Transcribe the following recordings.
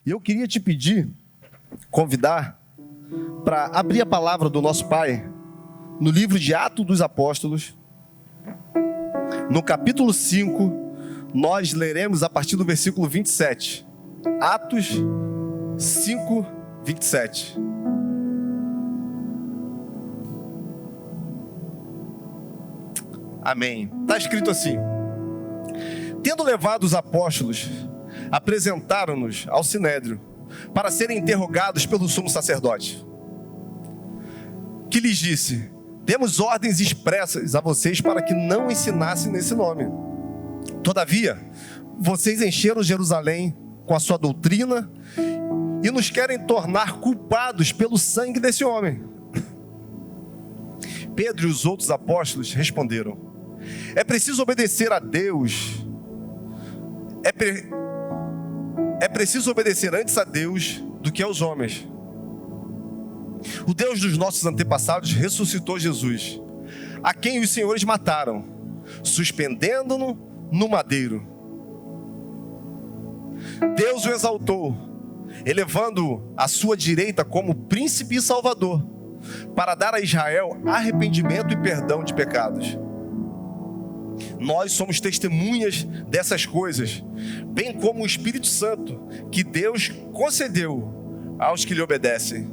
E eu queria te pedir, convidar, para abrir a palavra do nosso Pai no livro de Atos dos Apóstolos, no capítulo 5, nós leremos a partir do versículo 27. Atos 5, 27. Amém. Está escrito assim: tendo levado os apóstolos, apresentaram-nos ao sinédrio para serem interrogados pelo sumo sacerdote, que lhes disse: demos ordens expressas a vocês para que não ensinassem nesse nome. Todavia, vocês encheram Jerusalém com a sua doutrina e nos querem tornar culpados pelo sangue desse homem. Pedro e os outros apóstolos responderam: é preciso obedecer a Deus. É preciso obedecer antes a Deus do que aos homens. O Deus dos nossos antepassados ressuscitou Jesus, a quem os senhores mataram, suspendendo-no no madeiro. Deus o exaltou, elevando-o à sua direita como príncipe e salvador, para dar a Israel arrependimento e perdão de pecados. Nós somos testemunhas dessas coisas, bem como o Espírito Santo, que Deus concedeu aos que lhe obedecem.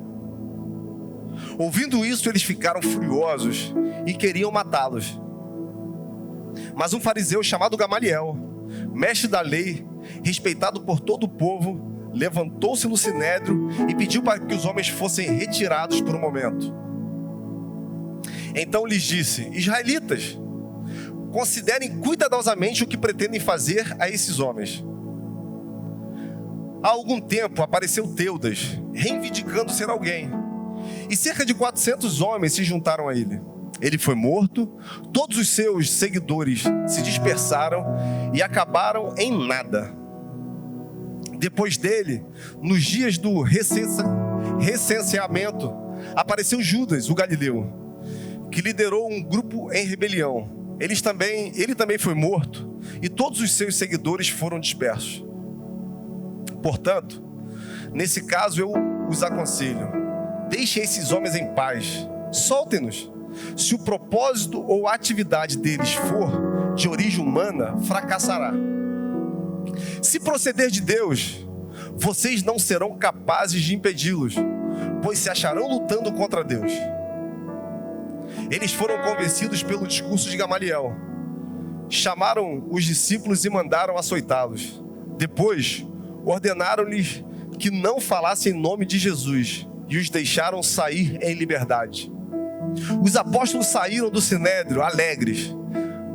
Ouvindo isso, eles ficaram furiosos e queriam matá-los. Mas um fariseu chamado Gamaliel, mestre da lei, respeitado por todo o povo, levantou-se no sinédrio e pediu para que os homens fossem retirados por um momento. Então lhes disse: israelitas, considerem cuidadosamente o que pretendem fazer a esses homens. Há algum tempo apareceu Teudas, reivindicando ser alguém, e cerca de 400 homens se juntaram a ele. Ele foi morto, todos os seus seguidores se dispersaram e acabaram em nada. Depois dele, nos dias do recenseamento, apareceu Judas, o Galileu, que liderou um grupo em rebelião. Ele também foi morto, e todos os seus seguidores foram dispersos. Portanto, nesse caso eu os aconselho: deixem esses homens em paz, soltem-nos. Se o propósito ou a atividade deles for de origem humana, fracassará. Se proceder de Deus, vocês não serão capazes de impedi-los, pois se acharão lutando contra Deus. Eles foram convencidos pelo discurso de Gamaliel. Chamaram os discípulos e mandaram açoitá-los. Depois, ordenaram-lhes que não falassem em nome de Jesus e os deixaram sair em liberdade. Os apóstolos saíram do sinédrio alegres,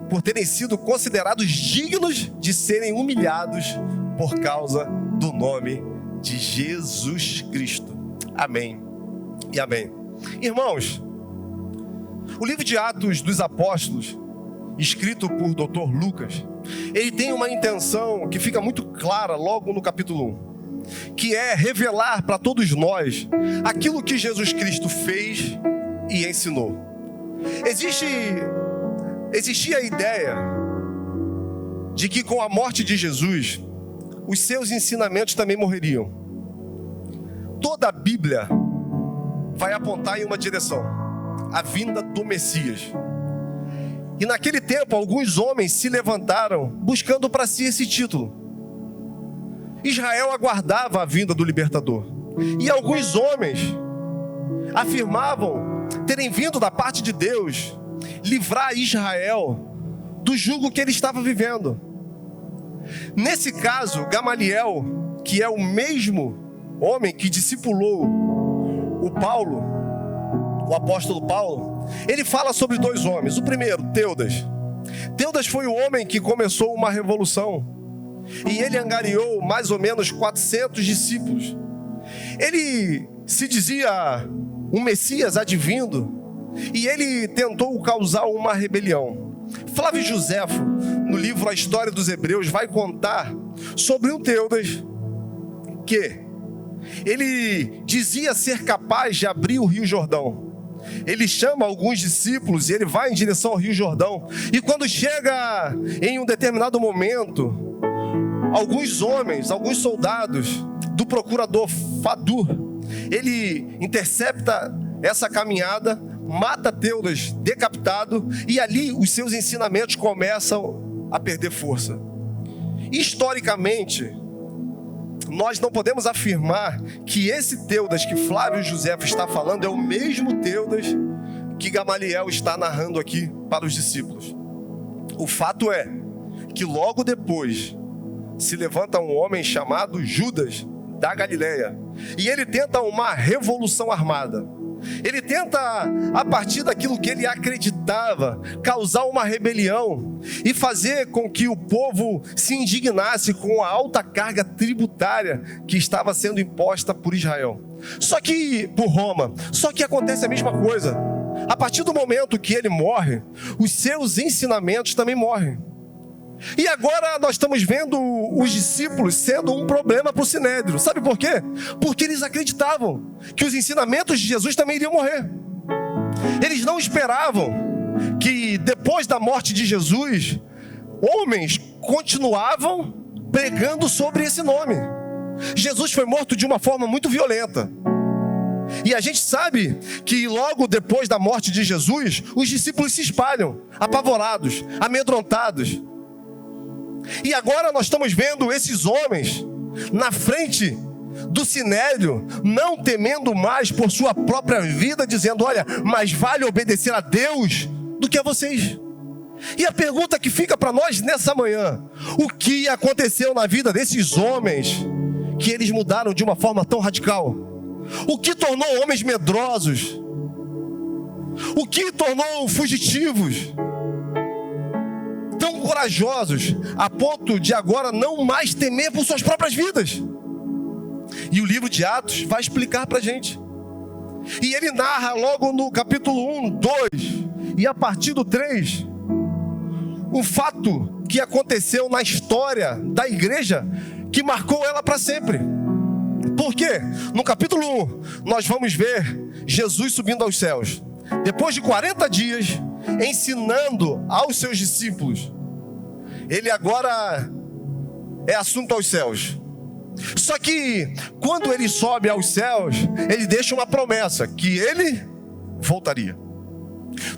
por terem sido considerados dignos de serem humilhados por causa do nome de Jesus Cristo. Amém e amém. Irmãos, o livro de Atos dos Apóstolos, escrito por Dr. Lucas, ele tem uma intenção que fica muito clara logo no capítulo 1, que é revelar para todos nós aquilo que Jesus Cristo fez e ensinou. Existia a ideia de que com a morte de Jesus, os seus ensinamentos também morreriam. Toda a Bíblia vai apontar em uma direção: a vinda do Messias. E naquele tempo, alguns homens se levantaram buscando para si esse título. Israel aguardava a vinda do libertador. E alguns homens afirmavam terem vindo da parte de Deus livrar Israel do jugo que ele estava vivendo. Nesse caso, Gamaliel, que é o mesmo homem que discipulou o apóstolo Paulo, ele fala sobre dois homens. O primeiro, Teudas. Teudas foi o homem que começou uma revolução, e ele angariou mais ou menos 400 discípulos. Ele se dizia um Messias advindo, e ele tentou causar uma rebelião. Flávio Joséfo, no livro A História dos Hebreus, vai contar sobre um Teudas que ele dizia ser capaz de abrir o Rio Jordão. Ele chama alguns discípulos e ele vai em direção ao Rio Jordão. E quando chega em um determinado momento, alguns homens, alguns soldados do procurador Fadur, ele intercepta essa caminhada, mata Teudas decapitado, e ali os seus ensinamentos começam a perder força. Historicamente, nós não podemos afirmar que esse Teudas que Flávio Josefo está falando é o mesmo Teudas que Gamaliel está narrando aqui para os discípulos. O fato é que logo depois se levanta um homem chamado Judas da Galileia, e ele tenta uma revolução armada. Ele tenta, a partir daquilo que ele acreditava, causar uma rebelião e fazer com que o povo se indignasse com a alta carga tributária que estava sendo imposta por Israel. Por Roma. Só que acontece a mesma coisa. A partir do momento que ele morre, os seus ensinamentos também morrem. E agora nós estamos vendo os discípulos sendo um problema para o Sinédrio. Sabe por quê? Porque eles acreditavam que os ensinamentos de Jesus também iriam morrer. Eles não esperavam que depois da morte de Jesus, homens continuavam pregando sobre esse nome. Jesus foi morto de uma forma muito violenta. E a gente sabe que logo depois da morte de Jesus, os discípulos se espalham, apavorados, amedrontados. E agora nós estamos vendo esses homens na frente do Sinédrio, não temendo mais por sua própria vida, dizendo: olha, mais vale obedecer a Deus do que a vocês. E a pergunta que fica para nós nessa manhã: o que aconteceu na vida desses homens que eles mudaram de uma forma tão radical? O que tornou homens medrosos? O que tornou fugitivos? Tão corajosos a ponto de agora não mais temer por suas próprias vidas. E o livro de Atos vai explicar para a gente. E ele narra logo no capítulo 1, 2 e a partir do 3 um fato que aconteceu na história da igreja que marcou ela para sempre. Por quê? No capítulo 1 nós vamos ver Jesus subindo aos céus. Depois de 40 dias ensinando aos seus discípulos, ele agora é assunto aos céus. Só que quando ele sobe aos céus, ele deixa uma promessa, que ele voltaria.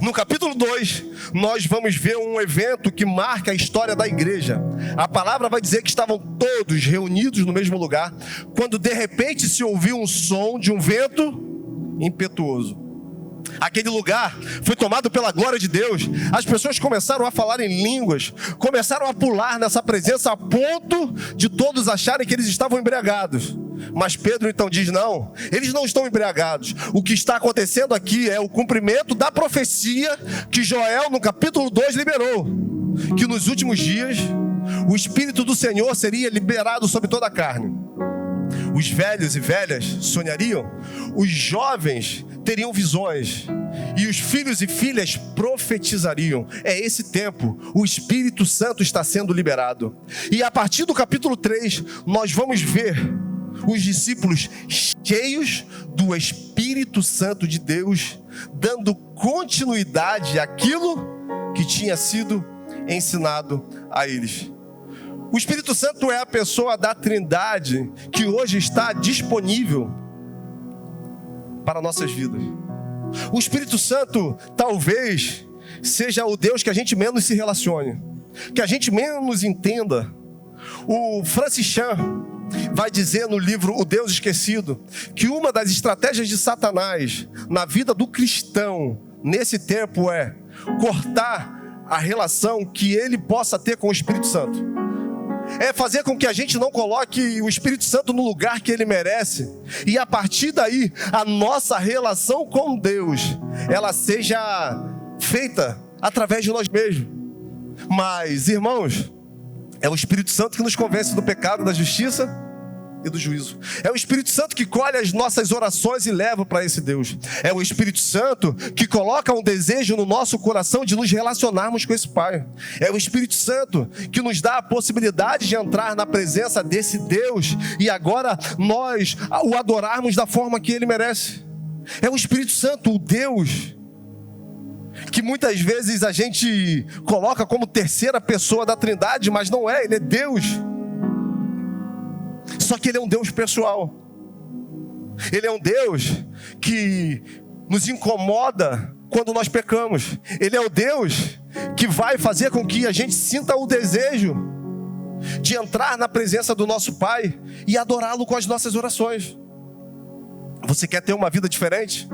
No capítulo 2, nós vamos ver um evento que marca a história da igreja. A palavra vai dizer que estavam todos reunidos no mesmo lugar, quando de repente se ouviu um som de um vento impetuoso. Aquele lugar foi tomado pela glória de Deus. As pessoas começaram a falar em línguas, começaram a pular nessa presença a ponto de todos acharem que eles estavam embriagados. Mas Pedro então diz: não, eles não estão embriagados. O que está acontecendo aqui é o cumprimento da profecia que Joel no capítulo 2 liberou, que nos últimos dias o Espírito do Senhor seria liberado sobre toda a carne. Os velhos e velhas sonhariam, os jovens teriam visões, e os filhos e filhas profetizariam. É esse tempo, o Espírito Santo está sendo liberado. E a partir do capítulo 3, nós vamos ver os discípulos cheios do Espírito Santo de Deus, dando continuidade àquilo que tinha sido ensinado a eles. O Espírito Santo é a pessoa da Trindade que hoje está disponível para nossas vidas. O Espírito Santo talvez seja o Deus que a gente menos se relacione, que a gente menos entenda. O Francis Chan vai dizer no livro O Deus Esquecido que uma das estratégias de Satanás na vida do cristão nesse tempo é cortar a relação que ele possa ter com o Espírito Santo. É fazer com que a gente não coloque o Espírito Santo no lugar que ele merece, e a partir daí a nossa relação com Deus ela seja feita através de nós mesmos. Mas, irmãos, é o Espírito Santo que nos convence do pecado, da justiça e do juízo. É o Espírito Santo que colhe as nossas orações e leva para esse Deus. É o Espírito Santo que coloca um desejo no nosso coração de nos relacionarmos com esse Pai. É o Espírito Santo que nos dá a possibilidade de entrar na presença desse Deus e agora nós o adorarmos da forma que Ele merece. É o Espírito Santo, o Deus que muitas vezes a gente coloca como terceira pessoa da Trindade, mas não é, Ele é Deus. Só que Ele é um Deus pessoal. Ele é um Deus que nos incomoda quando nós pecamos. Ele é o Deus que vai fazer com que a gente sinta o desejo de entrar na presença do nosso Pai e adorá-lo com as nossas orações. Você quer ter uma vida diferente?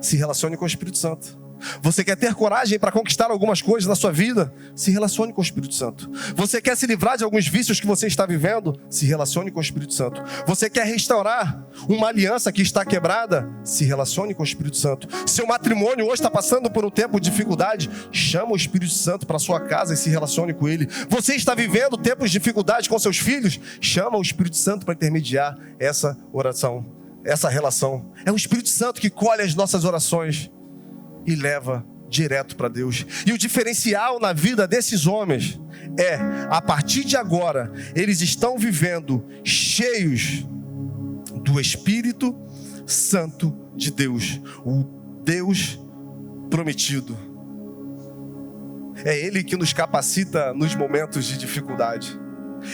Se relacione com o Espírito Santo. Você quer ter coragem para conquistar algumas coisas na sua vida? Se relacione com o Espírito Santo. Você quer se livrar de alguns vícios que você está vivendo? Se relacione com o Espírito Santo. Você quer restaurar uma aliança que está quebrada? Se relacione com o Espírito Santo. Seu matrimônio hoje está passando por um tempo de dificuldade? Chama o Espírito Santo para sua casa e se relacione com Ele. Você está vivendo tempos de dificuldade com seus filhos? Chama o Espírito Santo para intermediar essa oração, essa relação. É o Espírito Santo que colhe as nossas orações e leva direto para Deus. E o diferencial na vida desses homens é, a partir de agora, eles estão vivendo cheios do Espírito Santo de Deus, o Deus prometido. É Ele que nos capacita nos momentos de dificuldade.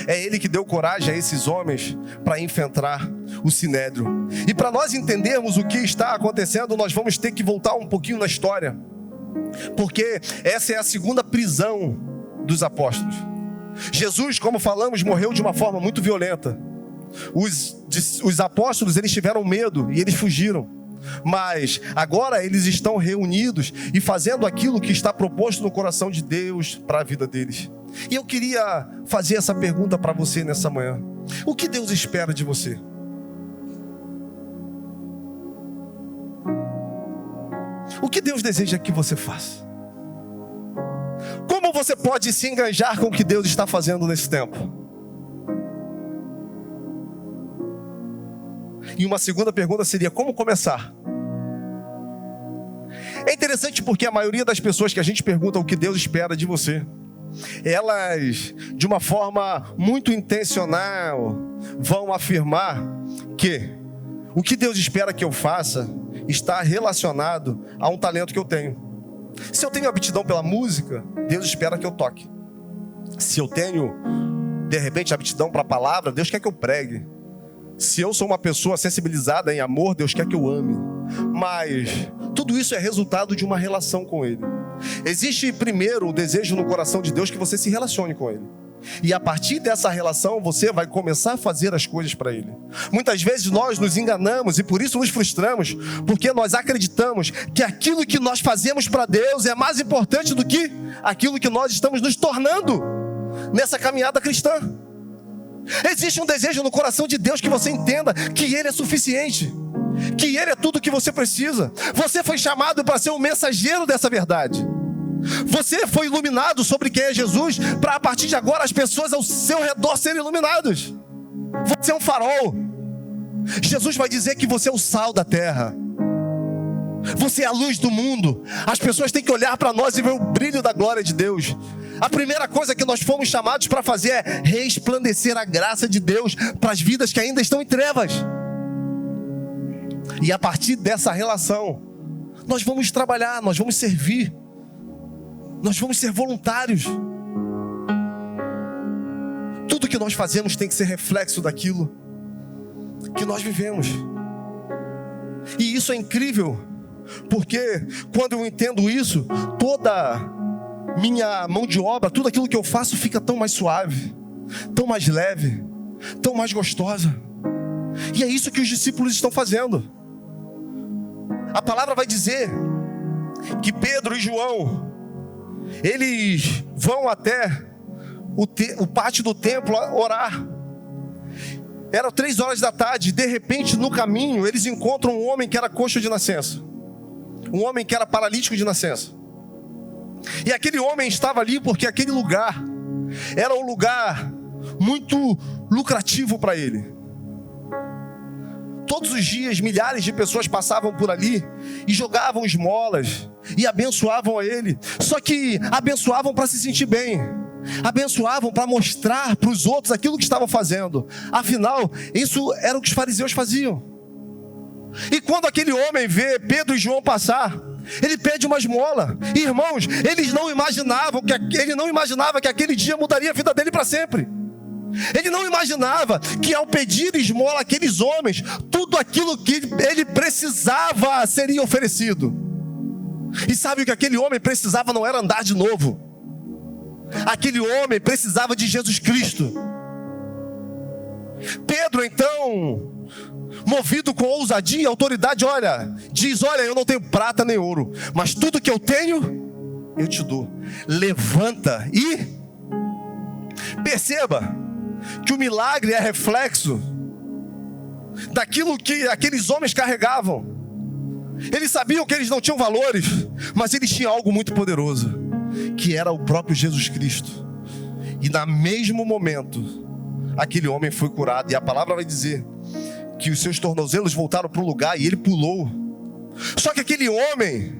É Ele que deu coragem a esses homens para enfrentar o Sinédrio. E para nós entendermos o que está acontecendo, nós vamos ter que voltar um pouquinho na história, porque essa é a segunda prisão dos apóstolos. Jesus, como falamos, morreu de uma forma muito violenta. Os apóstolos, eles tiveram medo e eles fugiram. Mas agora eles estão reunidos e fazendo aquilo que está proposto no coração de Deus para a vida deles. E eu queria fazer essa pergunta para você nessa manhã: o que Deus espera de você? O que Deus deseja que você faça? Como você pode se engajar com o que Deus está fazendo nesse tempo? E uma segunda pergunta seria: como começar? É interessante porque a maioria das pessoas que a gente pergunta o que Deus espera de você, elas, de uma forma muito intencional, vão afirmar que o que Deus espera que eu faça está relacionado a um talento que eu tenho. Se eu tenho aptidão pela música, Deus espera que eu toque. Se eu tenho, de repente, aptidão para a palavra, Deus quer que eu pregue. Se eu sou uma pessoa sensibilizada em amor, Deus quer que eu ame. Mas tudo isso é resultado de uma relação com Ele. Existe primeiro o desejo no coração de Deus que você se relacione com Ele. E a partir dessa relação você vai começar a fazer as coisas para Ele. Muitas vezes nós nos enganamos e por isso nos frustramos, porque nós acreditamos que aquilo que nós fazemos para Deus é mais importante do que aquilo que nós estamos nos tornando nessa caminhada cristã. Existe um desejo no coração de Deus que você entenda que Ele é suficiente, que Ele é tudo o que você precisa. Você foi chamado para ser um mensageiro dessa verdade. Você foi iluminado sobre quem é Jesus, para a partir de agora as pessoas ao seu redor serem iluminadas. Você é um farol. Jesus vai dizer que você é o sal da terra. Você é a luz do mundo. As pessoas têm que olhar para nós e ver o brilho da glória de Deus. A primeira coisa que nós fomos chamados para fazer é resplandecer a graça de Deus para as vidas que ainda estão em trevas. E a partir dessa relação, nós vamos trabalhar, nós vamos servir, nós vamos ser voluntários. Tudo que nós fazemos tem que ser reflexo daquilo que nós vivemos. E isso é incrível, porque quando eu entendo isso, toda minha mão de obra, tudo aquilo que eu faço fica tão mais suave, tão mais leve, tão mais gostosa. E é isso que os discípulos estão fazendo. A palavra vai dizer que Pedro e João, eles vão até o pátio do templo orar. Eram 3 horas da tarde, de repente no caminho eles encontram um homem que era coxo de nascença, um homem que era paralítico de nascença. E aquele homem estava ali porque aquele lugar era um lugar muito lucrativo para ele. Todos os dias milhares de pessoas passavam por ali e jogavam esmolas e abençoavam a ele. Só que abençoavam para se sentir bem, abençoavam para mostrar para os outros aquilo que estavam fazendo. Afinal, isso era o que os fariseus faziam. E quando aquele homem vê Pedro e João passar, ele pede uma esmola. E, irmãos, ele não imaginava que aquele dia mudaria a vida dele para sempre. Ele não imaginava que ao pedir esmola àqueles homens, tudo aquilo que ele precisava seria oferecido. E sabe o que aquele homem precisava? Não era andar de novo. Aquele homem precisava de Jesus Cristo. Pedro, então, movido com ousadia e autoridade, diz, eu não tenho prata nem ouro, mas tudo que eu tenho, eu te dou. Levanta e perceba que o milagre é reflexo daquilo que aqueles homens carregavam. Eles sabiam que eles não tinham valores, mas eles tinham algo muito poderoso, que era o próprio Jesus Cristo. E no mesmo momento, aquele homem foi curado. E a palavra vai dizer que os seus tornozelos voltaram para o lugar e ele pulou. Só que aquele homem,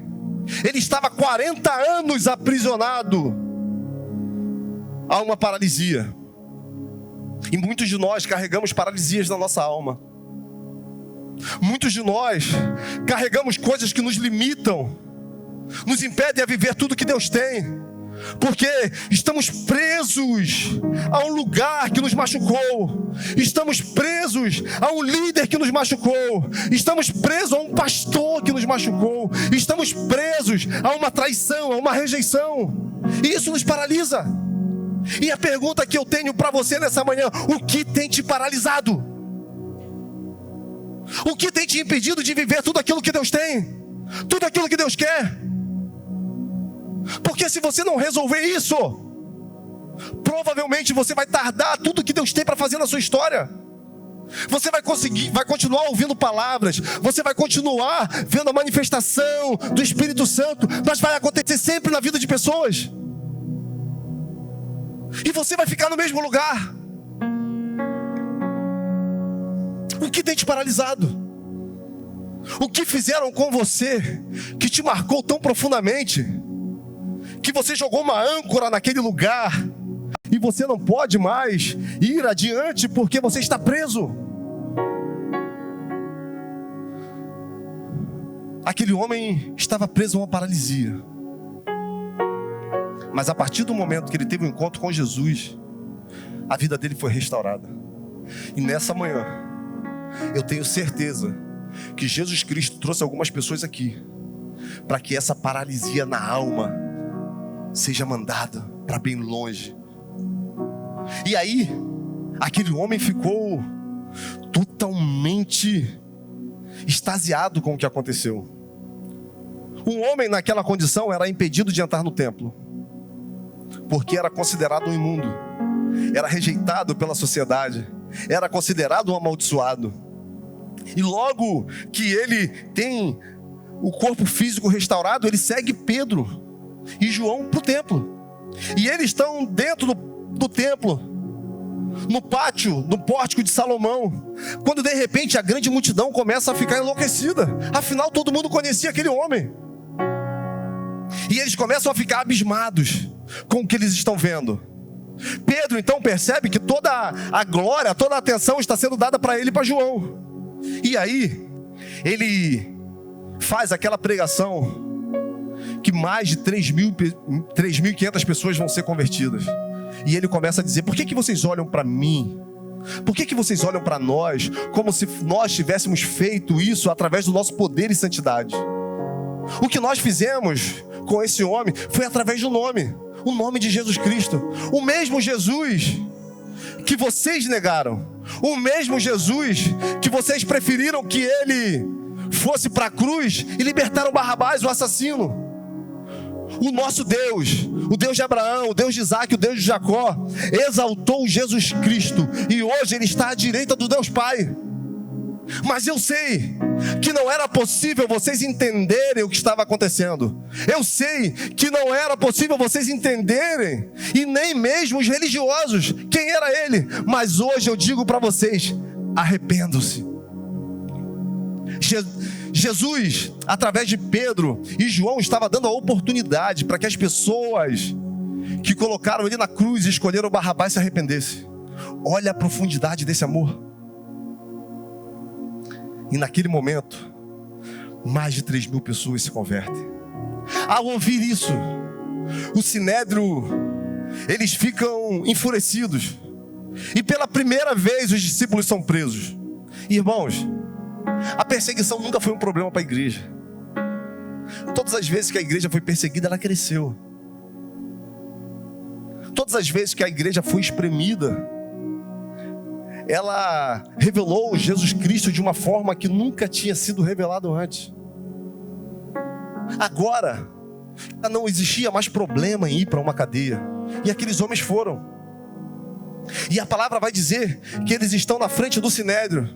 ele estava 40 anos aprisionado a uma paralisia. E muitos de nós carregamos paralisias na nossa alma. Muitos de nós carregamos coisas que nos limitam, nos impedem a viver tudo que Deus tem, porque estamos presos a um lugar que nos machucou, estamos presos a um líder que nos machucou, estamos presos a um pastor que nos machucou, estamos presos a uma traição, a uma rejeição, e isso nos paralisa. E a pergunta que eu tenho para você nessa manhã: o que tem te paralisado? O que tem te impedido de viver tudo aquilo que Deus tem? Tudo aquilo que Deus quer? Porque se você não resolver isso, provavelmente você vai tardar tudo que Deus tem para fazer na sua história. Você vai continuar ouvindo palavras, você vai continuar vendo a manifestação do Espírito Santo, mas vai acontecer sempre na vida de pessoas. E você vai ficar no mesmo lugar. O que tem te paralisado? O que fizeram com você que te marcou tão profundamente, que você jogou uma âncora naquele lugar e você não pode mais ir adiante porque você está preso? Aquele homem estava preso a uma paralisia. Mas a partir do momento que ele teve um encontro com Jesus, a vida dele foi restaurada. E nessa manhã, eu tenho certeza que Jesus Cristo trouxe algumas pessoas aqui para que essa paralisia na alma seja mandada para bem longe. E aí, aquele homem ficou totalmente extasiado com o que aconteceu. Um homem naquela condição era impedido de entrar no templo, porque era considerado um imundo, era rejeitado pela sociedade, era considerado um amaldiçoado. E logo que ele tem o corpo físico restaurado, ele segue Pedro e João para o templo. E eles estão dentro do templo, no pátio, no pórtico de Salomão, quando de repente a grande multidão começa a ficar enlouquecida. Afinal, todo mundo conhecia aquele homem. E eles começam a ficar abismados com o que eles estão vendo. Pedro então percebe que toda a glória, toda a atenção está sendo dada para ele e para João. E aí, ele faz aquela pregação que mais de 3.500 pessoas vão ser convertidas. E ele começa a dizer: por que vocês olham para mim? Por que vocês olham para nós como se nós tivéssemos feito isso através do nosso poder e santidade? O que nós fizemos com esse homem foi através do nome, o nome de Jesus Cristo. O mesmo Jesus que vocês negaram, o mesmo Jesus que vocês preferiram que ele fosse para a cruz e libertaram Barrabás, o assassino. O nosso Deus, o Deus de Abraão, o Deus de Isaac, o Deus de Jacó, exaltou Jesus Cristo e hoje ele está à direita do Deus Pai. Mas eu sei que não era possível vocês entenderem o que estava acontecendo. Eu sei que não era possível vocês entenderem, e nem mesmo os religiosos, quem era ele. Mas hoje eu digo para vocês: arrependam-se. Jesus, através de Pedro e João, estava dando a oportunidade para que as pessoas que colocaram ele na cruz e escolheram Barrabás se arrependessem. Olha a profundidade desse amor. E naquele momento, mais de 3.000 pessoas se convertem. Ao ouvir isso, o sinédrio, eles ficam enfurecidos. E pela primeira vez os discípulos são presos. Irmãos, a perseguição nunca foi um problema para a igreja. Todas as vezes que a igreja foi perseguida, ela cresceu. Todas as vezes que a igreja foi espremida, ela revelou Jesus Cristo de uma forma que nunca tinha sido revelado antes. Agora, não existia mais problema em ir para uma cadeia. E aqueles homens foram. E a palavra vai dizer que eles estão na frente do Sinédrio.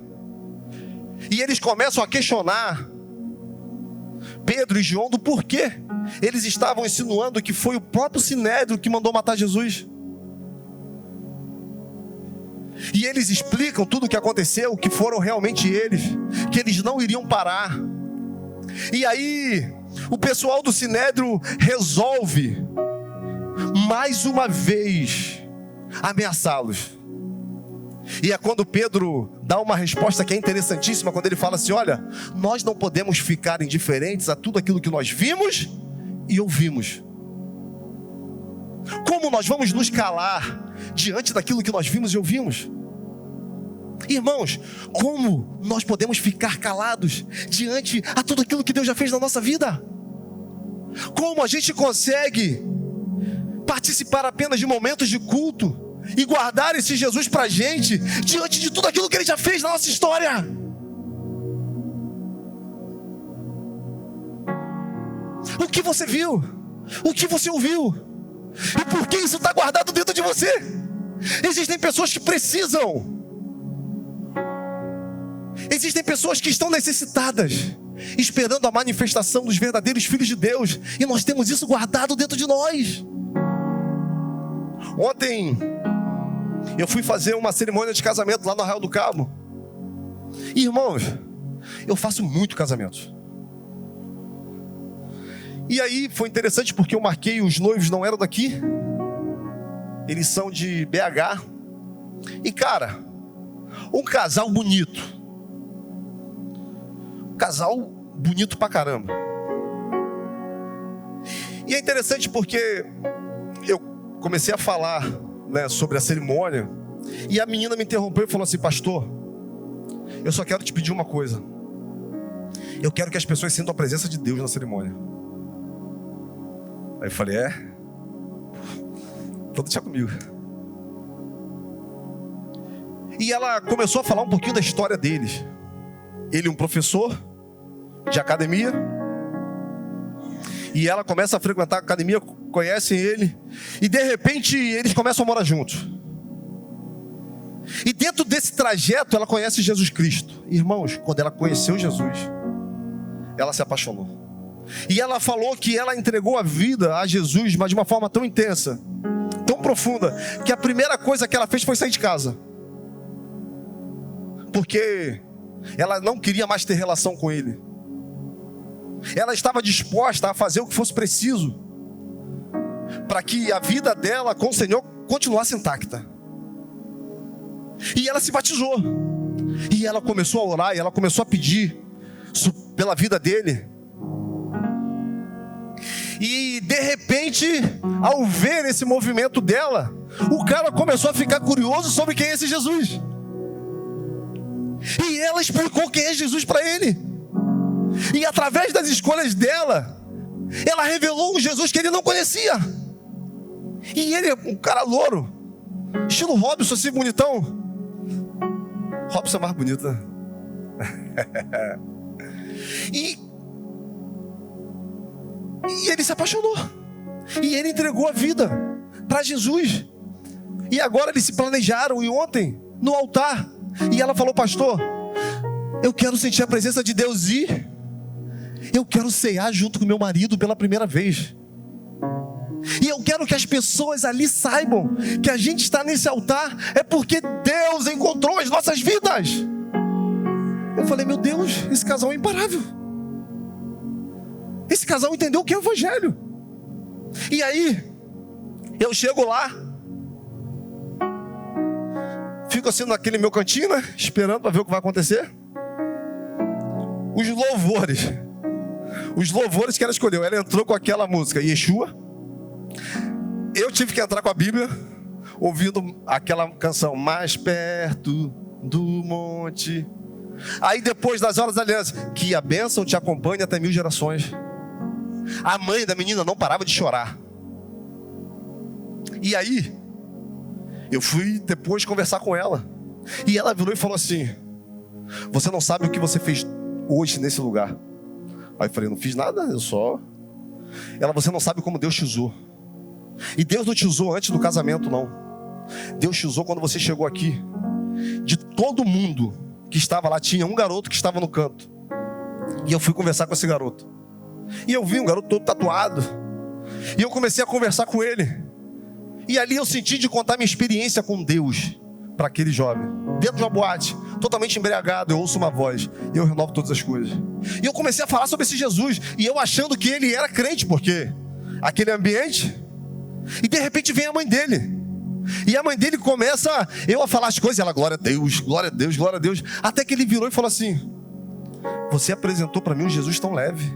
E eles começam a questionar Pedro e João do porquê eles estavam insinuando que foi o próprio Sinédrio que mandou matar Jesus. E eles explicam tudo o que aconteceu, que foram realmente eles, que eles não iriam parar. E aí o pessoal do Sinédrio resolve mais uma vez ameaçá-los. E é quando Pedro dá uma resposta que é interessantíssima, quando ele fala assim: olha, nós não podemos ficar indiferentes a tudo aquilo que nós vimos e ouvimos. Como nós vamos nos calar diante daquilo que nós vimos e ouvimos? Irmãos, como nós podemos ficar calados diante a tudo aquilo que Deus já fez na nossa vida? Como a gente consegue participar apenas de momentos de culto e guardar esse Jesus pra gente diante de tudo aquilo que Ele já fez na nossa história? O que você viu? O que você ouviu? E por que isso está guardado dentro de você? Existem pessoas que precisam. Existem pessoas que estão necessitadas, esperando a manifestação dos verdadeiros filhos de Deus. E nós temos isso guardado dentro de nós. Ontem eu fui fazer uma cerimônia de casamento lá no Arraial do Cabo. E, irmãos, eu faço muito casamento. E aí foi interessante porque eu marquei, os noivos não eram daqui, eles são de BH. E cara, um casal bonito, pra caramba. E é interessante porque eu comecei a falar, né, sobre a cerimônia, e a menina me interrompeu e falou assim: pastor, eu só quero te pedir uma coisa. Eu quero que as pessoas sintam a presença de Deus na cerimônia. Aí eu falei: então deixa comigo. E ela começou a falar um pouquinho da história deles. Ele, um professor de academia, e ela começa a frequentar a academia, conhecem ele, e de repente eles começam a morar juntos. E dentro desse trajeto ela conhece Jesus Cristo. Irmãos, quando ela conheceu Jesus, ela se apaixonou. E ela falou que ela entregou a vida a Jesus, mas de uma forma tão intensa, tão profunda, que a primeira coisa que ela fez foi sair de casa. Porque ela não queria mais ter relação com ele. Ela estava disposta a fazer o que fosse preciso para que a vida dela com o Senhor continuasse intacta. E ela se batizou. E ela começou a orar, e ela começou a pedir pela vida dele. E de repente, ao ver esse movimento dela, o cara começou a ficar curioso sobre quem é esse Jesus. E ela explicou quem é Jesus para ele. E através das escolhas dela, ela revelou um Jesus que ele não conhecia. E ele é um cara louro, estilo Robson, assim, bonitão. Robson é mais bonito, né? E ele se apaixonou. E ele entregou a vida para Jesus. E agora eles se planejaram, e ontem, no altar, e ela falou: pastor, eu quero sentir a presença de Deus, e eu quero cear junto com meu marido pela primeira vez. E eu quero que as pessoas ali saibam que a gente está nesse altar é porque Deus encontrou as nossas vidas. Eu falei: meu Deus, esse casal é imparável. Esse casal entendeu o que é o evangelho. E aí, eu chego lá, fico assim naquele meu cantinho, né, esperando para ver o que vai acontecer. Os louvores que ela escolheu, ela entrou com aquela música Yeshua. Eu tive que entrar com a Bíblia. ouvindo aquela canção, mais perto do monte. Aí depois das horas da aliança, que a bênção te acompanhe até 1000 gerações. A mãe da menina não parava de chorar. E aí, eu fui depois conversar com ela. E ela virou e falou assim: você não sabe o que você fez hoje nesse lugar. Aí eu falei: não fiz nada, eu só... Ela: você não sabe como Deus te usou. E Deus não te usou antes do casamento, não. Deus te usou quando você chegou aqui. De todo mundo que estava lá, tinha um garoto que estava no canto. E eu fui conversar com esse garoto. E eu vi um garoto todo tatuado. E eu comecei a conversar com ele. E ali eu senti de contar minha experiência com Deus para aquele jovem. Dentro de uma boate, totalmente embriagado, eu ouço uma voz e eu renovo todas as coisas. E eu comecei a falar sobre esse Jesus. E eu achando que ele era crente, porque aquele ambiente. E de repente vem a mãe dele. E a mãe dele começa eu a falar as coisas. E ela: glória a Deus, glória a Deus, glória a Deus. Até que ele virou e falou assim: você apresentou para mim um Jesus tão leve,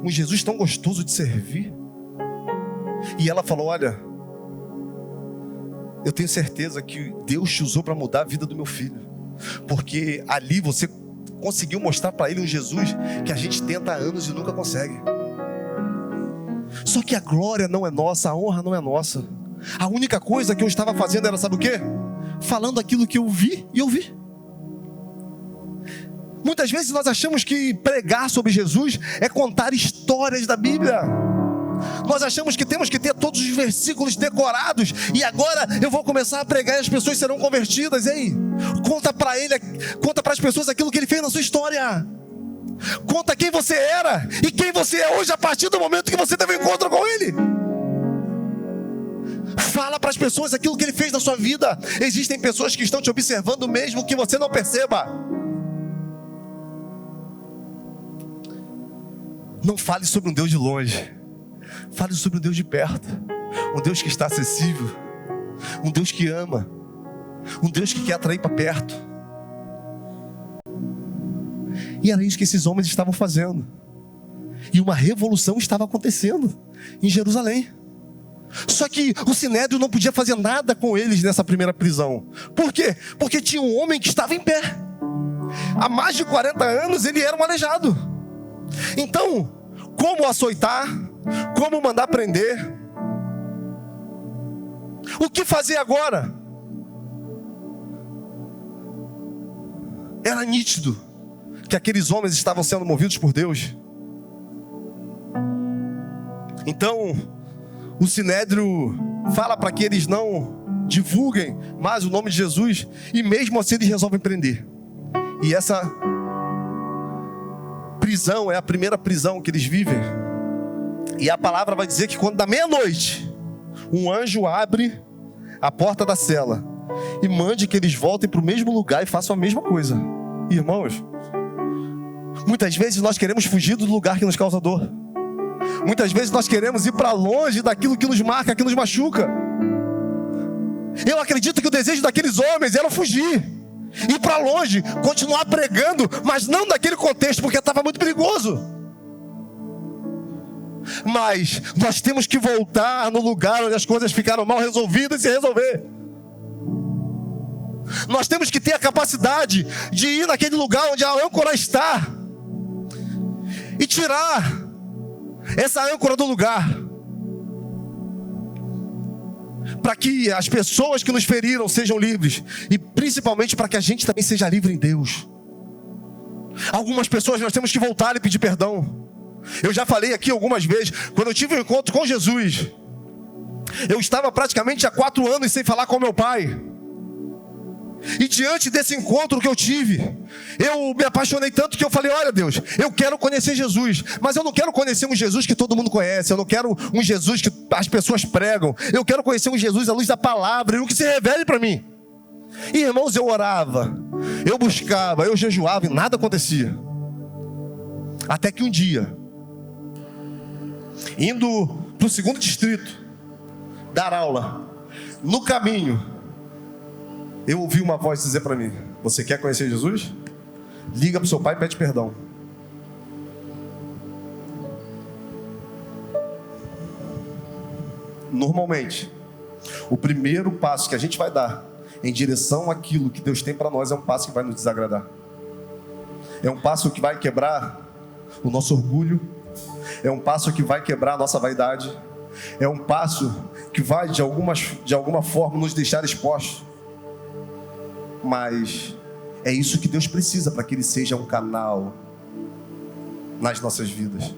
um Jesus tão gostoso de servir. E ela falou: olha, eu tenho certeza que Deus te usou para mudar a vida do meu filho, porque ali você conseguiu mostrar para ele um Jesus que a gente tenta há anos e nunca consegue. Só que a glória não é nossa, a honra não é nossa. A única coisa que eu estava fazendo era, sabe o quê? Falando aquilo que eu vi e ouvi. Muitas vezes nós achamos que pregar sobre Jesus é contar histórias da Bíblia. Nós achamos que temos que ter todos os versículos decorados. E agora eu vou começar a pregar e as pessoas serão convertidas. Ei, conta para ele, conta para as pessoas aquilo que ele fez na sua história. Conta quem você era e quem você é hoje a partir do momento que você teve um encontro com ele. Fala para as pessoas aquilo que ele fez na sua vida. Existem pessoas que estão te observando mesmo que você não perceba. Não fale sobre um Deus de longe. Fale sobre um Deus de perto. Um Deus que está acessível. Um Deus que ama. Um Deus que quer atrair para perto. E era isso que esses homens estavam fazendo. E uma revolução estava acontecendo em Jerusalém. Só que o Sinédrio não podia fazer nada com eles nessa primeira prisão. Por quê? Porque tinha um homem que estava em pé. Há mais de 40 anos ele era um aleijado. Então, como açoitar? Como mandar prender? O que fazer agora? Era nítido que aqueles homens estavam sendo movidos por Deus. Então, o Sinédrio fala para que eles não divulguem mais o nome de Jesus, e mesmo assim eles resolvem prender. E essa prisão é a primeira prisão que eles vivem. E a palavra vai dizer que quando da meia-noite, um anjo abre a porta da cela e mande que eles voltem para o mesmo lugar e façam a mesma coisa. Irmãos, muitas vezes nós queremos fugir do lugar que nos causa dor. Muitas vezes nós queremos ir para longe daquilo que nos marca, que nos machuca. Eu acredito que o desejo daqueles homens era fugir, ir para longe, continuar pregando, mas não naquele contexto, porque estava muito perigoso. Mas nós temos que voltar no lugar onde as coisas ficaram mal resolvidas e se resolver. Nós temos que ter a capacidade de ir naquele lugar onde a âncora está e tirar essa âncora do lugar, para que as pessoas que nos feriram sejam livres, e principalmente para que a gente também seja livre em Deus. Algumas pessoas nós temos que voltar e pedir perdão. Eu já falei aqui algumas vezes, quando eu tive um encontro com Jesus, eu estava praticamente há 4 anos sem falar com meu pai. E diante desse encontro que eu tive, eu me apaixonei tanto que eu falei: olha Deus, eu quero conhecer Jesus, mas eu não quero conhecer um Jesus que todo mundo conhece. Eu não quero um Jesus que as pessoas pregam. Eu quero conhecer um Jesus à luz da palavra e o que se revele para mim. E irmãos, eu orava, eu buscava, eu jejuava e nada acontecia. Até que um dia, indo para o 2º distrito dar aula, no caminho eu ouvi uma voz dizer para mim: você quer conhecer Jesus? Liga para o seu pai e pede perdão. Normalmente, O primeiro passo que a gente vai dar em direção àquilo que Deus tem para nós é um passo que vai nos desagradar. É um passo que vai quebrar o nosso orgulho. É um passo que vai quebrar a nossa vaidade. É um passo que vai de alguma forma nos deixar expostos. Mas é isso que Deus precisa para que Ele seja um canal nas nossas vidas.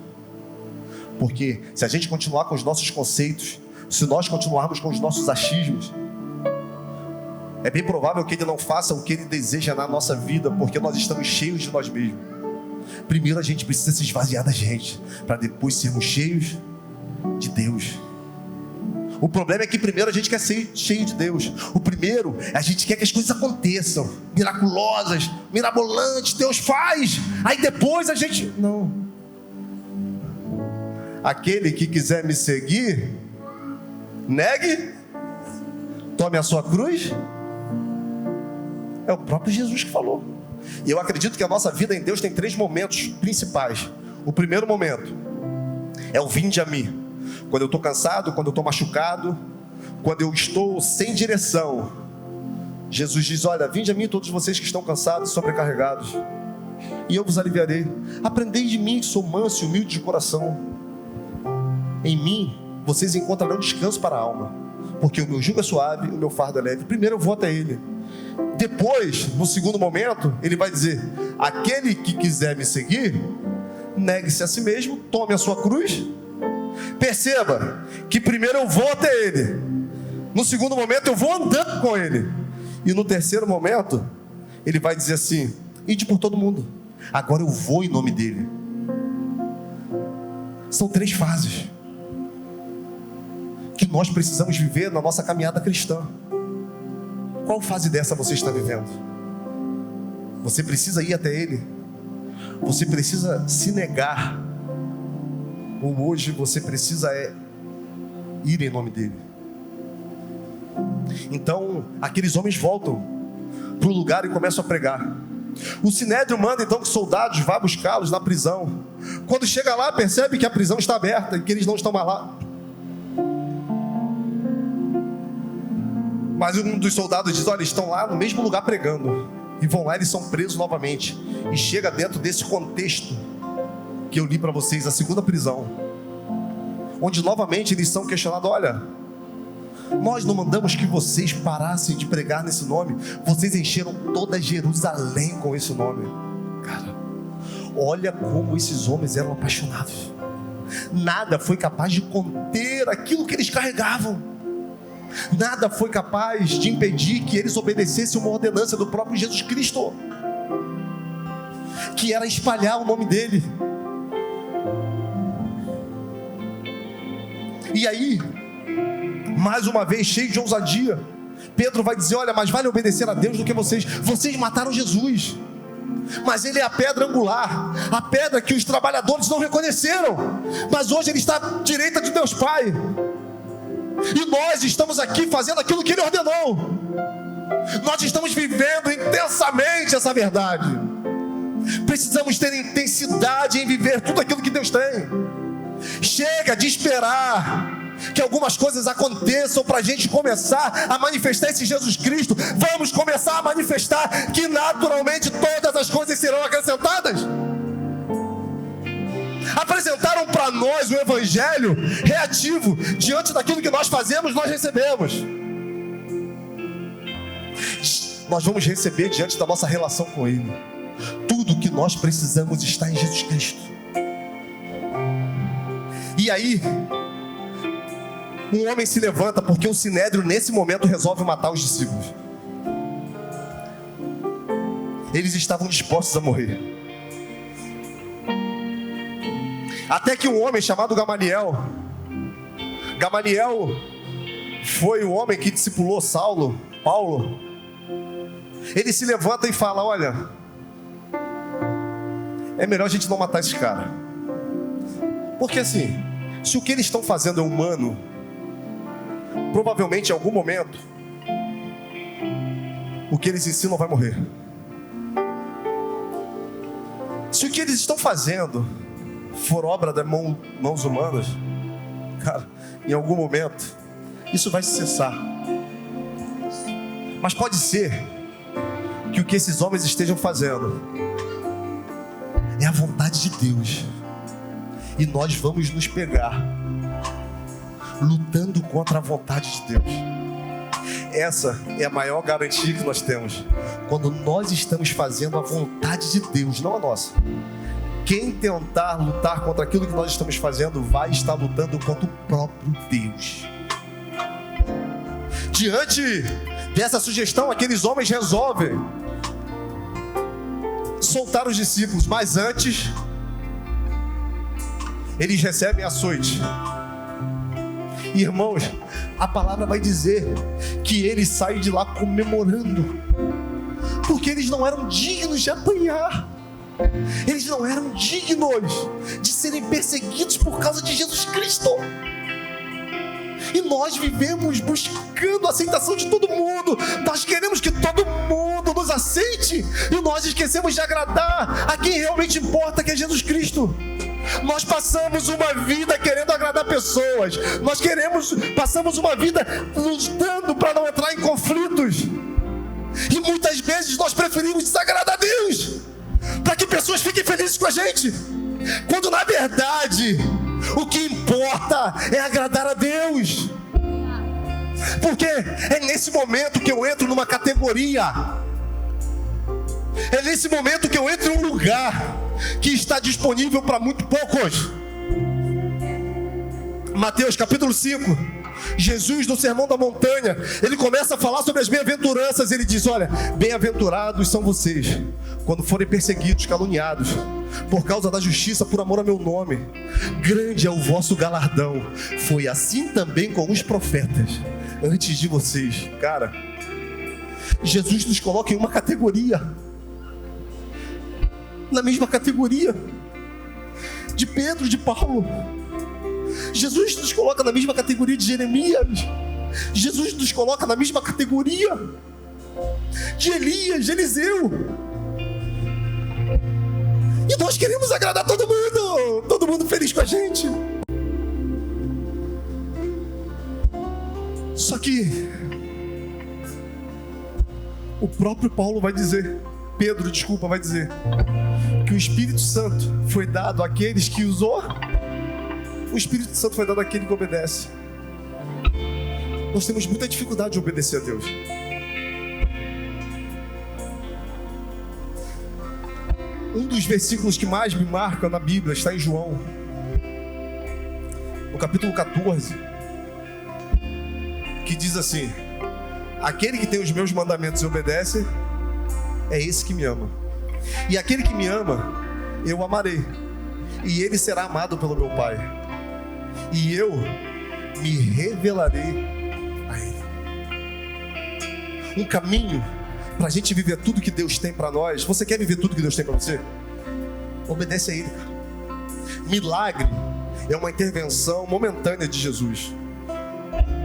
Porque se a gente continuar com os nossos conceitos, se nós continuarmos com os nossos achismos, é bem provável que Ele não faça o que Ele deseja na nossa vida, porque nós estamos cheios de nós mesmos. Primeiro a gente precisa se esvaziar da gente, para depois sermos cheios de Deus. O problema é que primeiro a gente quer ser cheio de Deus. O primeiro, a gente quer que as coisas aconteçam, miraculosas, mirabolantes, Deus faz. Aí depois a gente... Não. Aquele que quiser me seguir, negue, tome a sua cruz. É o próprio Jesus que falou. E eu acredito que a nossa vida em Deus tem 3 momentos principais. O primeiro momento é o vinde a mim. Quando eu estou cansado, quando eu estou machucado, quando eu estou sem direção, Jesus diz: olha, vinde a mim todos vocês que estão cansados e sobrecarregados, e eu vos aliviarei. Aprendei de mim, que sou manso e humilde de coração. Em mim vocês encontrarão descanso para a alma, porque o meu jugo é suave e o meu fardo é leve. Primeiro eu vou até Ele. Depois, no segundo momento, Ele vai dizer: aquele que quiser me seguir, negue-se a si mesmo, tome a sua cruz. Perceba que primeiro eu vou até Ele, no segundo momento eu vou andando com Ele, e no terceiro momento Ele vai dizer assim: ide por todo mundo. Agora eu vou em nome dEle. São 3 fases que nós precisamos viver na nossa caminhada cristã. Qual fase dessa você está vivendo? Você precisa ir até Ele? Você precisa se negar? Ou hoje você precisa ir em nome dEle? Então, aqueles homens voltam para o lugar e começam a pregar. O Sinédrio manda então que soldados vá buscá-los na prisão. Quando chega lá, percebe que a prisão está aberta e que eles não estão mais lá. Mas um dos soldados diz: olha, estão lá no mesmo lugar pregando. E vão lá, eles são presos novamente. E chega dentro desse contexto que eu li para vocês, a segunda prisão, onde novamente eles são questionados: olha, nós não mandamos que vocês parassem de pregar nesse nome. Vocês encheram toda Jerusalém com esse nome. Cara, olha como esses homens eram apaixonados. Nada foi capaz de conter aquilo que eles carregavam. Nada foi capaz de impedir que eles obedecessem uma ordenança do próprio Jesus Cristo, que era espalhar o nome dEle. E aí, mais uma vez, cheio de ousadia, Pedro vai dizer: olha, mas vale obedecer a Deus do que vocês mataram Jesus, mas Ele é a pedra angular, a pedra que os trabalhadores não reconheceram, mas hoje Ele está à direita de Deus Pai, e nós estamos aqui fazendo aquilo que Ele ordenou. Nós estamos vivendo intensamente essa verdade. Precisamos ter intensidade em viver tudo aquilo que Deus tem. Chega de esperar que algumas coisas aconteçam para a gente começar a manifestar esse Jesus Cristo. Vamos começar a manifestar que naturalmente todas as coisas serão acrescentadas. Apresentaram para nós o Evangelho reativo. Diante daquilo que nós fazemos, nós recebemos. Nós vamos receber diante da nossa relação com Ele. Tudo que nós precisamos está em Jesus Cristo. E aí, um homem se levanta, porque o Sinédrio nesse momento resolve matar os discípulos. Eles estavam dispostos a morrer. Até que um homem chamado Gamaliel foi o homem que discipulou Paulo. Ele se levanta e fala: olha, é melhor a gente não matar esse cara. Porque assim, se o que eles estão fazendo é humano, provavelmente em algum momento o que eles ensinam vai morrer. Se o que eles estão fazendo for obra das mãos humanas, cara, em algum momento isso vai cessar. Mas pode ser que o que esses homens estejam fazendo é a vontade de Deus, e nós vamos nos pegar lutando contra a vontade de Deus. Essa é a maior garantia que nós temos, quando nós estamos fazendo a vontade de Deus, não a nossa. Quem tentar lutar contra aquilo que nós estamos fazendo vai estar lutando contra o próprio Deus. Diante dessa sugestão, aqueles homens resolvem soltar os discípulos, mas antes eles recebem açoite. Irmãos, a palavra vai dizer que eles saem de lá comemorando, porque eles não eram dignos de apanhar, eles não eram dignos de serem perseguidos por causa de Jesus Cristo. E nós vivemos buscando a aceitação de todo mundo, nós queremos que todo mundo nos aceite, e nós esquecemos de agradar a quem realmente importa, que é Jesus Cristo. Nós passamos uma vida querendo agradar pessoas, passamos uma vida lutando para não entrar em conflitos, e muitas vezes nós preferimos desagradar a Deus para que pessoas fiquem felizes com a gente, quando na verdade o que importa é agradar a Deus. Porque é nesse momento que eu entro numa categoria, é nesse momento que eu entro em um lugar que está disponível para muito poucos. Mateus capítulo 5, Jesus no Sermão da Montanha, ele começa a falar sobre as bem-aventuranças. Ele diz: olha, bem-aventurados são vocês quando forem perseguidos, caluniados, por causa da justiça, por amor a meu nome. Grande é o vosso galardão. Foi assim também com os profetas antes de vocês. Cara, Jesus nos coloca em uma categoria, na mesma categoria de Pedro, de Paulo. Jesus nos coloca na mesma categoria de Jeremias. Jesus nos coloca na mesma categoria de Elias, de Eliseu. E nós queremos agradar todo mundo feliz com a gente. Só que o próprio Paulo vai dizer, vai dizer que o Espírito Santo foi dado àqueles que usou. O Espírito Santo foi dado àquele que obedece. Nós temos muita dificuldade de obedecer a Deus. Um dos versículos que mais me marcam na Bíblia está em João, no capítulo 14, que diz assim: aquele que tem os meus mandamentos e obedece, é esse que me ama. E aquele que me ama, eu amarei, e ele será amado pelo meu Pai. E eu me revelarei a ele. Um caminho para a gente viver tudo que Deus tem para nós. Você quer viver tudo que Deus tem para você? Obedece a ele, cara. Milagre é uma intervenção momentânea de Jesus.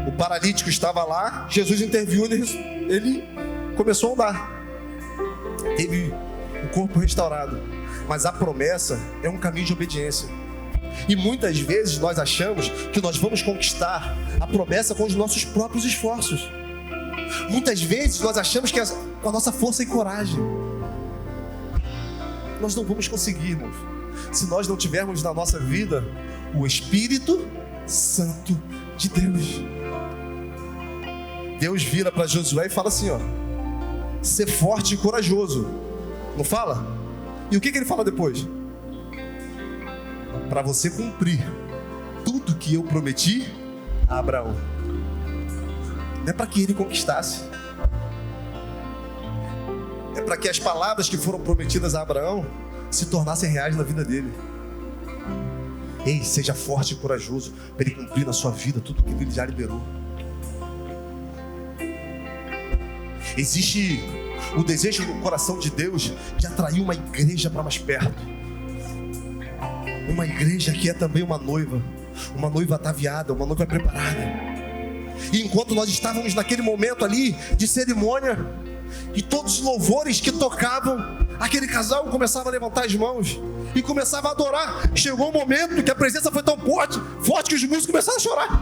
O paralítico estava lá, Jesus interviu, ele começou a andar, teve o corpo restaurado. Mas a promessa é um caminho de obediência. E muitas vezes nós achamos que nós vamos conquistar a promessa com os nossos próprios esforços. Muitas vezes nós achamos que com a nossa força e coragem. Nós não vamos conseguir, irmãos, se nós não tivermos na nossa vida o Espírito Santo de Deus. Deus vira para Josué e fala assim, ó: ser forte e corajoso. Não fala? E o que ele fala depois? Para você cumprir tudo que eu prometi a Abraão. Não é para que ele conquistasse, é para que as palavras que foram prometidas a Abraão se tornassem reais na vida dele. Ei, seja forte e corajoso para ele cumprir na sua vida tudo que ele já liberou. Existe o desejo no coração de Deus de atrair uma igreja para mais perto. Uma igreja que é também uma noiva ataviada, uma noiva preparada. E enquanto nós estávamos naquele momento ali de cerimônia, e todos os louvores que tocavam, aquele casal começava a levantar as mãos e começava a adorar. Chegou um momento que a presença foi tão forte que os músicos começaram a chorar.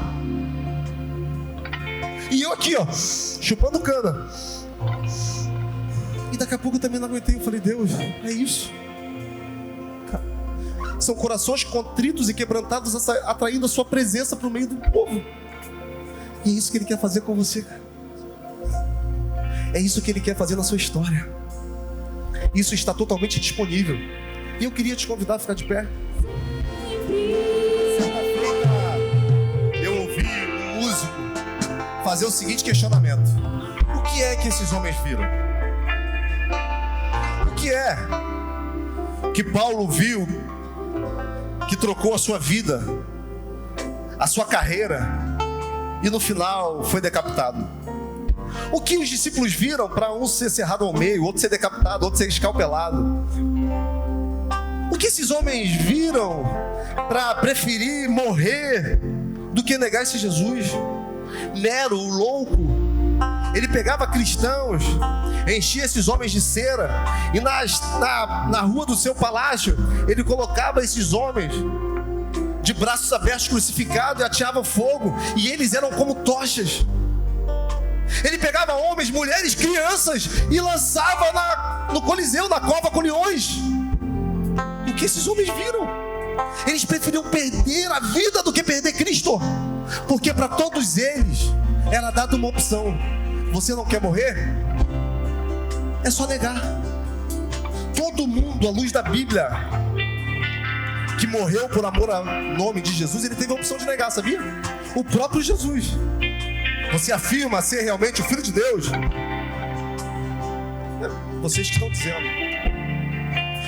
E eu aqui, ó, chupando cana. E daqui a pouco eu também não aguentei. Eu falei, Deus, é isso. São corações contritos e quebrantados atraindo a sua presença para o meio do povo. E é isso que Ele quer fazer com você, cara. É isso que Ele quer fazer na sua história. Isso está totalmente disponível. E eu queria te convidar a ficar de pé. Eu ouvi um músico fazer o seguinte questionamento: o que é que esses homens viram? O que é que Paulo viu que trocou a sua vida, a sua carreira, e no final foi decapitado? O que os discípulos viram para um ser cerrado ao meio, outro ser decapitado, outro ser escalpelado? O que esses homens viram para preferir morrer do que negar esse Jesus? Nero, o louco, ele pegava cristãos, enchia esses homens de cera, e na rua do seu palácio ele colocava esses homens de braços abertos, crucificados, e ateava fogo, e eles eram como tochas. Ele pegava homens, mulheres, crianças e lançava no Coliseu, na cova com leões. O que esses homens viram? Eles preferiam perder a vida do que perder Cristo, porque para todos eles era dada uma opção: você não quer morrer? É só negar. Todo mundo, à luz da Bíblia, que morreu por amor ao nome de Jesus, ele teve a opção de negar, sabia? O próprio Jesus. Você afirma ser realmente o Filho de Deus? Vocês que estão dizendo.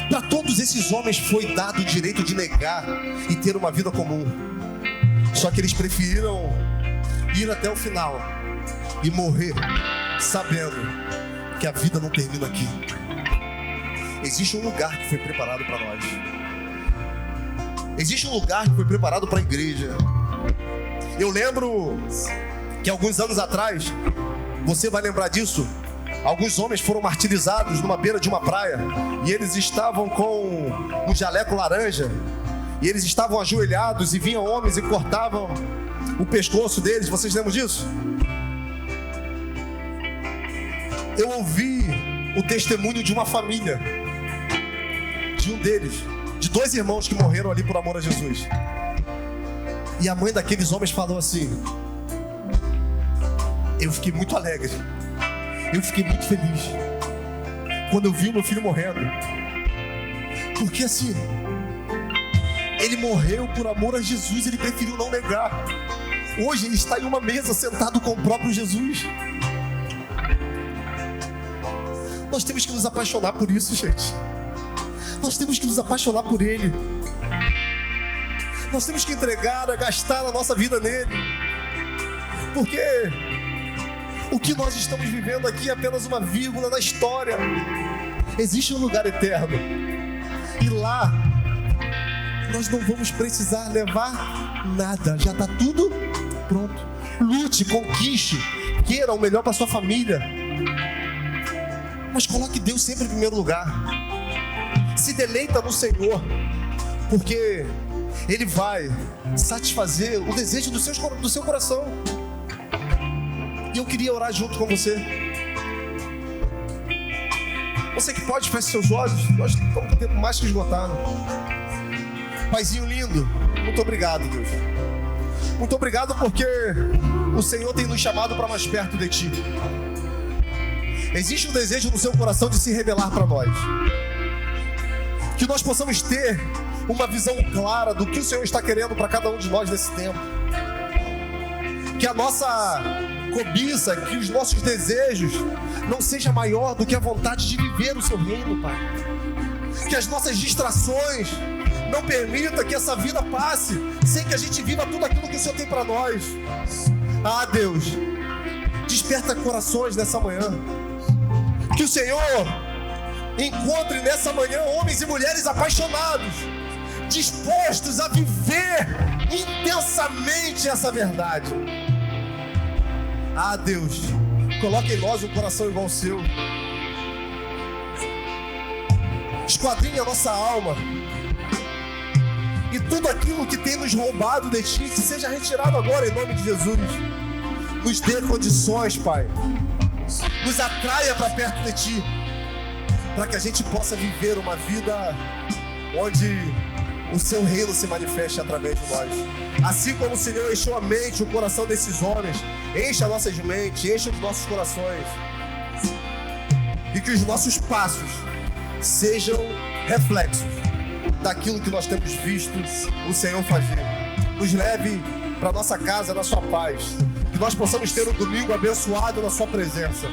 Para todos esses homens foi dado o direito de negar e ter uma vida comum. Só que eles preferiram ir até o final e morrer sabendo que a vida não termina aqui. Existe um lugar que foi preparado para nós. Existe um lugar que foi preparado para a igreja. Eu lembro que alguns anos atrás, você vai lembrar disso, alguns homens foram martirizados numa beira de uma praia, e eles estavam com um jaleco laranja, e eles estavam ajoelhados, e vinham homens e cortavam o pescoço deles. Vocês lembram disso? Eu ouvi o testemunho de uma família, de um deles, de 2 irmãos que morreram ali por amor a Jesus. E a mãe daqueles homens falou assim: eu fiquei muito alegre, eu fiquei muito feliz quando eu vi o meu filho morrendo, porque assim, ele morreu por amor a Jesus, ele preferiu não negar. Hoje ele está em uma mesa sentado com o próprio Jesus. Nós temos que nos apaixonar por isso, gente. Nós temos que nos apaixonar por Ele. Nós temos que entregar, gastar a nossa vida nele, porque o que nós estamos vivendo aqui é apenas uma vírgula na história. Existe um lugar eterno, e lá nós não vamos precisar levar nada. Já está tudo pronto. Lute, conquiste, queira o melhor para sua família, mas coloque Deus sempre em primeiro lugar. Se deleita no Senhor, porque Ele vai satisfazer o desejo do seu coração. E eu queria orar junto com você. Você que pode, feche seus olhos. Nós estamos com o tempo mais que esgotado. Paizinho lindo, muito obrigado, Deus. Muito obrigado porque o Senhor tem nos chamado para mais perto de Ti. Existe um desejo no seu coração de se revelar para nós. Que nós possamos ter uma visão clara do que o Senhor está querendo para cada um de nós nesse tempo. Que a nossa cobiça, que os nossos desejos não seja maior do que a vontade de viver o Seu reino, Pai. Que as nossas distrações não permitam que essa vida passe sem que a gente viva tudo aquilo que o Senhor tem para nós. Ah, Deus, desperta corações nessa manhã. Que o Senhor encontre nessa manhã homens e mulheres apaixonados, dispostos a viver intensamente essa verdade. Ah, Deus, coloque em nós um coração igual ao Seu. Esquadrinha a nossa alma, e tudo aquilo que tem nos roubado de Ti, que seja retirado agora em nome de Jesus. Nos dê condições, Pai. Nos atraia para perto de Ti, para que a gente possa viver uma vida onde o Seu reino se manifeste através de nós. Assim como o Senhor encheu a mente, o coração desses homens, enche as nossas mentes, enche os nossos corações. E que os nossos passos sejam reflexos daquilo que nós temos visto o Senhor fazer. Nos leve para nossa casa na Sua paz. Que nós possamos ter um domingo abençoado na Sua presença.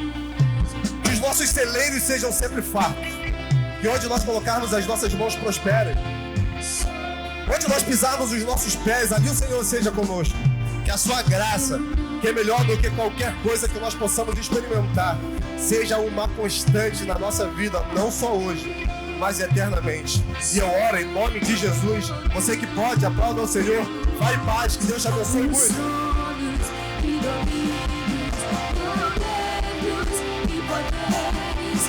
Que os nossos celeiros sejam sempre fartos. Que onde nós colocarmos as nossas mãos prosperem. Onde nós pisarmos os nossos pés, ali o Senhor seja conosco. Que a Sua graça, que é melhor do que qualquer coisa que nós possamos experimentar, seja uma constante na nossa vida, não só hoje, mas eternamente. E eu oro em nome de Jesus. Você que pode, aplauda ao Senhor. Vai em paz, que Deus te abençoe muito.